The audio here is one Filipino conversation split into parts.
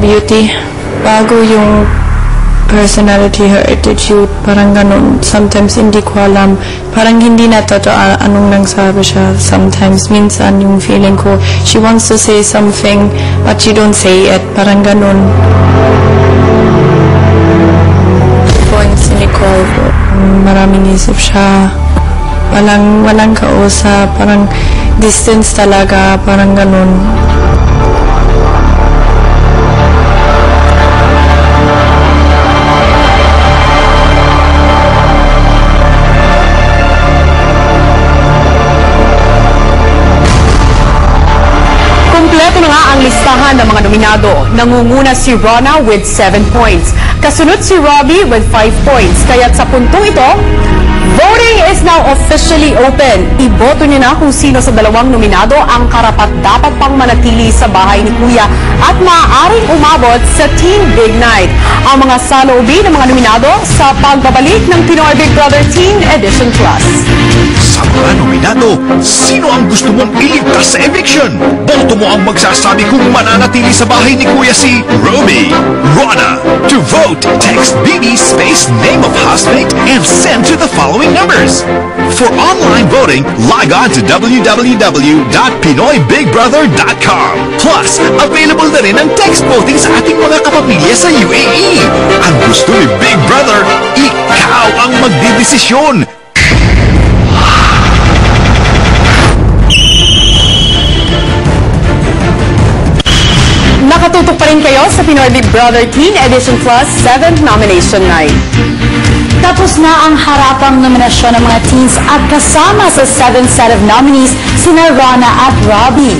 beauty. Bago yung personality, her attitude, parang ganun. Sometimes hindi ko alam, parang hindi na totoo anong nagsabi siya. Sometimes, minsan yung feeling ko, she wants to say something, but she don't say it. Parang ganun. Point si Nicole, maraming isip siya. Walang kausap, parang distance talaga, parang ganun. Kompleto na nga ang listahan ng mga nominado. Nangunguna si Rona with 7 points. Kasunod si Robbie with 5 points. Kaya't sa puntong ito, voting is now officially open. Iboto niyo na kung sino sa dalawang nominado ang karapat-dapat pang manatili sa bahay ni Kuya at maaaring umabot sa Team Big Night. Ang mga saloobin ng mga nominado sa pagbabalik ng Pinoy Big Brother Teen Edition Plus. Sa mga nominado, sino ang gusto mong iligtas sa eviction? Boto mo ang magsasabi kung mananatili sa bahay ni Kuya si Robbie. Rona. To vote, text BB space name of housemate and send to the following numbers. For online voting, log on to www.pinoyBigBrother.com. Plus, available na rin ang text voting sa ating mga kapamilya sa UAE. Ang gusto ni Big Brother, ikaw ang magdidesisyon. Nakatutok pa rin kayo sa Pinoy Big Brother Teen Edition Plus 7th Nomination Night. Tapos na ang harapang nominasyon ng mga teens at kasama sa 7th set of nominees sina Rona at Robbie.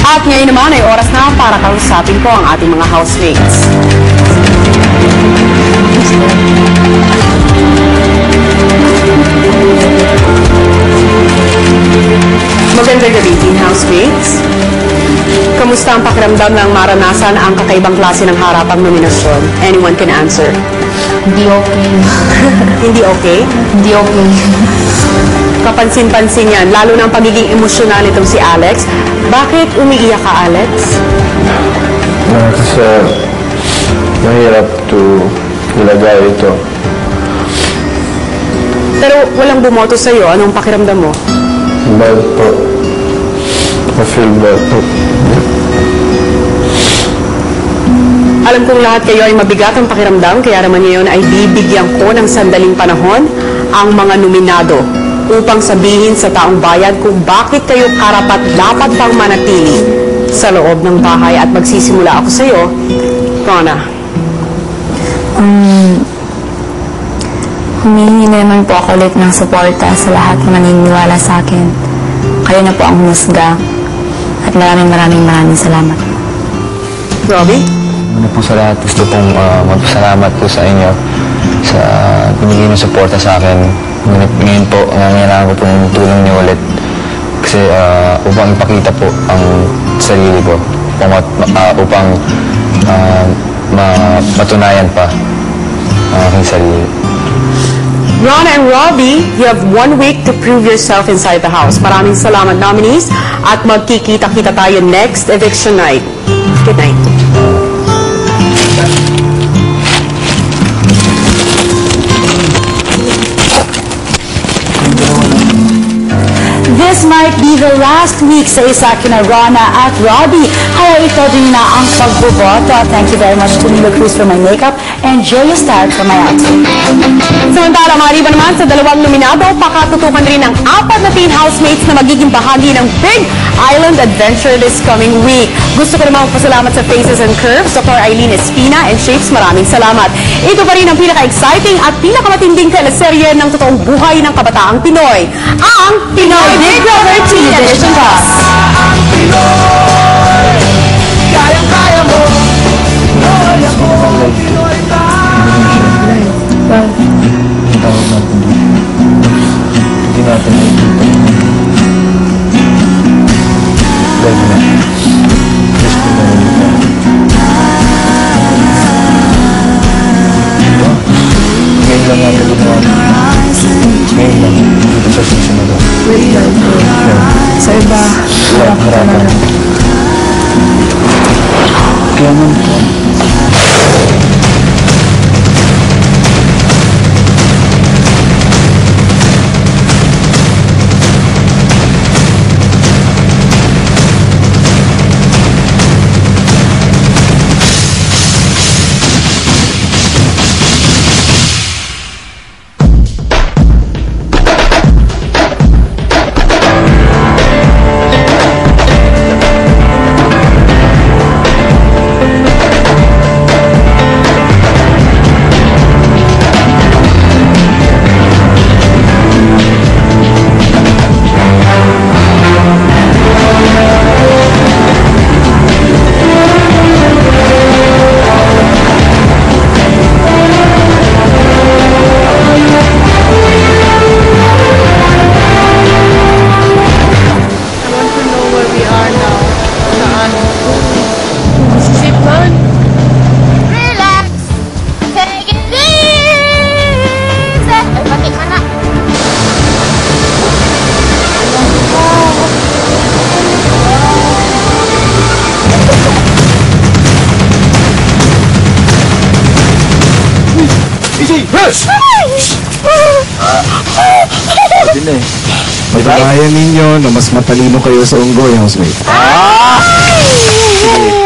At ngayon naman ay oras na para kausapin ko ang ating mga housemates. Magandang gabi, teen housemates. Kamusta ang pakiramdam ng maranasan ang kakaibang klase ng harapang nominasyon? Anyone can answer. Hindi okay. Hindi okay? Hindi okay. Kapansin-pansin yan, lalo na ang pagiging emosyonal nitong si Alex. Bakit umiiyak ka, Alex? Kasi mahirap to ilagay ito. Pero walang bumoto sa'yo. Anong pakiramdam mo? Bad po. I feel bad po. Alam kong lahat kayo ay mabigat ang pakiramdam, kaya naman ngayon ay bibigyan ko ng sandaling panahon ang mga nominado upang sabihin sa taong bayan kung bakit kayo karapat-dapat pang manatili sa loob ng bahay. At magsisimula ako sa iyo, Rona. Humihingi naman po ako ulit ng suporta sa lahat na maniniwala sa akin. Kayo na po ang humusga. At maraming salamat. Robbie? Ano po sa lahat, gusto pong magpasalamat po sa inyo sa binigay ng suporta sa akin. Ngayon po, nangangailangan ko pong tulong niyo ulit. Kasi upang ipakita po ang sarili ko. Upang matunayan pa ang aking sarili. Rona and Robbie, you have 1 week to prove yourself inside the house. Maraming salamat, nominees. At magkikita-kita tayo next eviction night. Good night. This might be the last week sa isa kina Rona at Robbie. Kaya ito din na ang pagboboto. Thank you very much to Nilo Cruz for my makeup and Julia Stark for my outfit. Samantala, maliban naman sa dalawang nominado, pakatutukan rin ang 4 na teen housemates na magiging bahagi ng Big Island Adventure this coming week. Gusto ko naman magpasalamat sa Faces and Curves, Dr. Eileen Espina and Shapes. Maraming salamat. Ito pa rin ang pinaka-exciting at pinakamatinding teleserye ng totoong buhay ng kabataang Pinoy, ang Pinoy Big Brother Teen Edition Plus. Kayang-kaya mo. Tawag natin dito. Hindi natin nakikita. Dahil na. Gusto na rin ito. Ngayon lang natin ginawa. Ngayon lang. Dito sa susunod. Sa iba, Harapan. naman. Kaya ninyo na mas matalino kayo sa unggoy, housemate. Sige.